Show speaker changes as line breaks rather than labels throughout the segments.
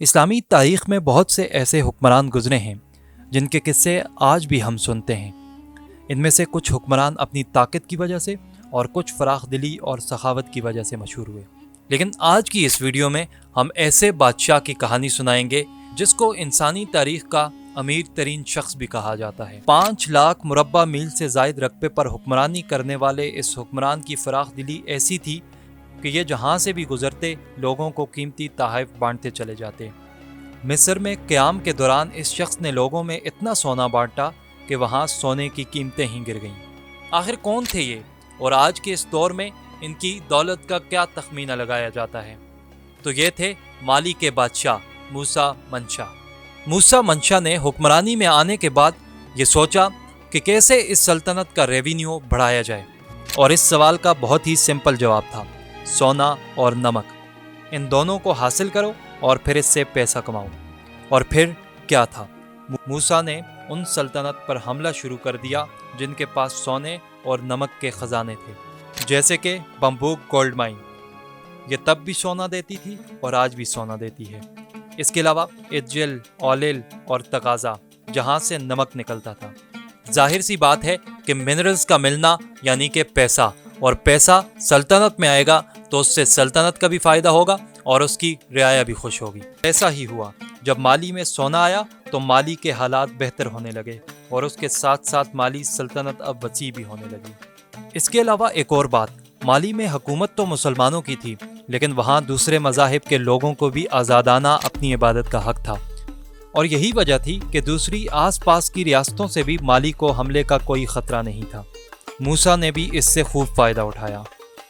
اسلامی تاریخ میں بہت سے ایسے حکمران گزرے ہیں جن کے قصے آج بھی ہم سنتے ہیں۔ ان میں سے کچھ حکمران اپنی طاقت کی وجہ سے اور کچھ فراخ دلی اور سخاوت کی وجہ سے مشہور ہوئے، لیکن آج کی اس ویڈیو میں ہم ایسے بادشاہ کی کہانی سنائیں گے جس کو انسانی تاریخ کا امیر ترین شخص بھی کہا جاتا ہے۔ 5 لاکھ مربع میل سے زائد رقبے پر حکمرانی کرنے والے اس حکمران کی فراخ دلی ایسی تھی کہ یہ جہاں سے بھی گزرتے لوگوں کو قیمتی تحائف بانٹتے چلے جاتے۔ مصر میں قیام کے دوران اس شخص نے لوگوں میں اتنا سونا بانٹا کہ وہاں سونے کی قیمتیں ہی گر گئیں۔ آخر کون تھے یہ اور آج کے اس دور میں ان کی دولت کا کیا تخمینہ لگایا جاتا ہے؟ تو یہ تھے مالی کے بادشاہ موسیٰ منشا۔ موسیٰ منشا نے حکمرانی میں آنے کے بعد یہ سوچا کہ کیسے اس سلطنت کا ریونیو بڑھایا جائے، اور اس سوال کا بہت ہی سمپل جواب تھا: سونا اور نمک۔ ان دونوں کو حاصل کرو اور پھر اس سے پیسہ کماؤ۔ اور پھر کیا تھا؟ موسیٰ نے ان سلطنت پر حملہ شروع کر دیا جن کے پاس سونے اور نمک کے خزانے تھے، جیسے کہ بمبوک گولڈ مائن۔ یہ تب بھی سونا دیتی تھی اور آج بھی سونا دیتی ہے۔ اس کے علاوہ ادجل، اولل اور تقاضا، جہاں سے نمک نکلتا تھا۔ ظاہر سی بات ہے کہ منرلز کا ملنا یعنی کہ پیسہ، اور پیسہ سلطنت میں آئے گا تو اس سے سلطنت کا بھی فائدہ ہوگا اور اس کی رعایا بھی خوش ہوگی۔ ایسا ہی ہوا۔ جب مالی میں سونا آیا تو مالی کے حالات بہتر ہونے لگے، اور اس کے ساتھ ساتھ مالی سلطنت اب وسیع بھی ہونے لگی۔ اس کے علاوہ ایک اور بات، مالی میں حکومت تو مسلمانوں کی تھی، لیکن وہاں دوسرے مذاہب کے لوگوں کو بھی آزادانہ اپنی عبادت کا حق تھا، اور یہی وجہ تھی کہ دوسری آس پاس کی ریاستوں سے بھی مالی کو حملے کا کوئی خطرہ نہیں تھا۔ موسیٰ نے بھی اس سے خوب فائدہ اٹھایا،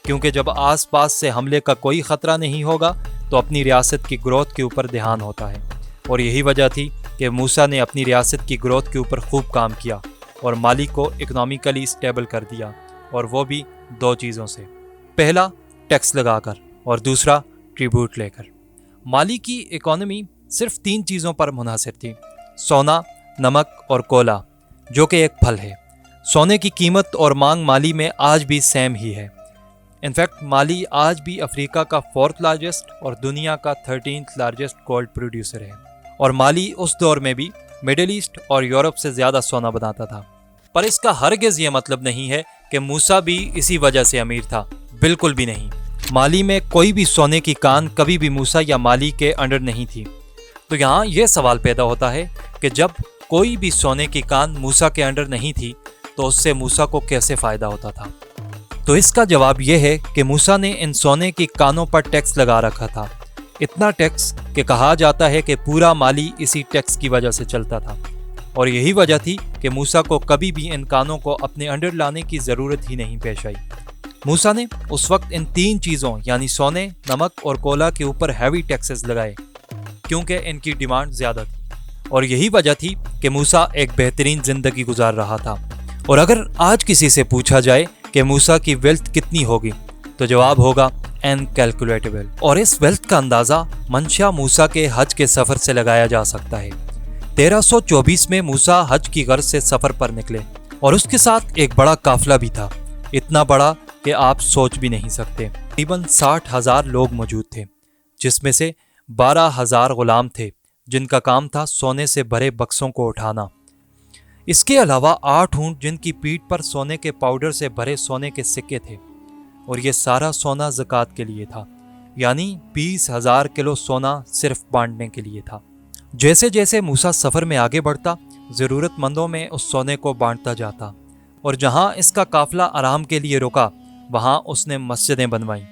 کیونکہ جب آس پاس سے حملے کا کوئی خطرہ نہیں ہوگا تو اپنی ریاست کی گروتھ کے اوپر دھیان ہوتا ہے، اور یہی وجہ تھی کہ موسیٰ نے اپنی ریاست کی گروتھ کے اوپر خوب کام کیا اور مالی کو اکنامیکلی اسٹیبل کر دیا، اور وہ بھی 2 چیزوں سے: پہلا ٹیکس لگا کر، اور دوسرا ٹریبیوٹ لے کر۔ مالی کی اکانومی صرف 3 چیزوں پر منحصر تھی: سونا، نمک اور کولا، جو کہ ایک پھل ہے۔ سونے کی قیمت اور مانگ مالی میں آج بھی سیم ہی ہے۔ انفیکٹ مالی آج بھی افریقہ کا 4تھ لارجسٹ اور دنیا کا 13تھ لارجسٹ گولڈ پروڈیوسر ہے، اور مالی اس دور میں بھی مڈل ایسٹ اور یورپ سے زیادہ سونا بناتا تھا۔ پر اس کا ہرگز یہ مطلب نہیں ہے کہ موسیٰ بھی اسی وجہ سے امیر تھا، بالکل بھی نہیں۔ مالی میں کوئی بھی سونے کی کان کبھی بھی موسیٰ یا مالی کے انڈر نہیں تھی۔ تو یہاں یہ سوال پیدا ہوتا ہے کہ جب کوئی بھی سونے کی کان موسیٰ کے انڈر نہیں تھی تو اس سے موسیٰ کو کیسے فائدہ ہوتا تھا؟ تو اس کا جواب یہ ہے کہ موسیٰ نے ان سونے کی کانوں پر ٹیکس لگا رکھا تھا، اتنا ٹیکس کہ کہا جاتا ہے کہ پورا مالی اسی ٹیکس کی وجہ سے چلتا تھا، اور یہی وجہ تھی کہ موسیٰ کو کبھی بھی ان کانوں کو اپنے انڈر لانے کی ضرورت ہی نہیں پیش آئی۔ موسیٰ نے اس وقت ان 3 چیزوں یعنی سونے، نمک اور کولا کے اوپر ہیوی ٹیکسز لگائے، کیونکہ ان کی ڈیمانڈ زیادہ تھی، اور یہی وجہ تھی کہ موسیٰ ایک بہترین زندگی گزار رہا تھا۔ اور اگر آج کسی سے پوچھا جائے کہ موسیٰ کی ویلتھ کتنی ہوگی تو جواب ہوگا انکیلکولیٹیبل، اور اس ویلتھ کا اندازہ منشا موسیٰ کے حج کے سفر سے لگایا جا سکتا ہے۔ 1324 میں موسیٰ حج کی غرض سے سفر پر نکلے، اور اس کے ساتھ ایک بڑا قافلہ بھی تھا، اتنا بڑا کہ آپ سوچ بھی نہیں سکتے۔ تقریباً 60,000 لوگ موجود تھے، جس میں سے 12,000 غلام تھے جن کا کام تھا سونے سے بھرے بکسوں کو اٹھانا۔ اس کے علاوہ 8 اونٹ جن کی پیٹھ پر سونے کے پاؤڈر سے بھرے سونے کے سکے تھے، اور یہ سارا سونا زکوٰۃ کے لیے تھا، یعنی 20,000 کلو سونا صرف بانٹنے کے لیے تھا۔ جیسے جیسے موسیٰ سفر میں آگے بڑھتا، ضرورت مندوں میں اس سونے کو بانٹتا جاتا، اور جہاں اس کا قافلہ آرام کے لیے رکا وہاں اس نے مسجدیں بنوائیں،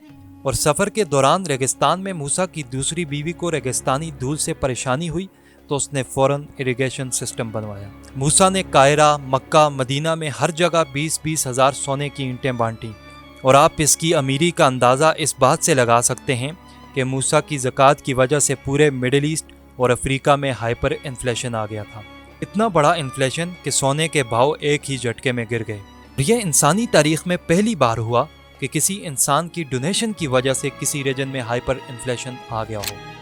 اور سفر کے دوران ریگستان میں موسیٰ کی دوسری بیوی کو ریگستانی دھول سے پریشانی ہوئی تو اس نے فوراً اریگیشن سسٹم بنوایا۔ موسیٰ نے قاہرہ، مکہ، مدینہ میں ہر جگہ 20-20 ہزار سونے کی اینٹیں بانٹیں، اور آپ اس کی امیری کا اندازہ اس بات سے لگا سکتے ہیں کہ موسیٰ کی زکوٰۃ کی وجہ سے پورے مڈل ایسٹ اور افریقہ میں ہائپر انفلیشن آ گیا تھا، اتنا بڑا انفلیشن کہ سونے کے بھاؤ ایک ہی جھٹکے میں گر گئے۔ یہ انسانی تاریخ میں پہلی بار ہوا کہ کسی انسان کی ڈونیشن کی وجہ سے کسی ریجن میں ہائپر انفلیشن آ گیا ہو۔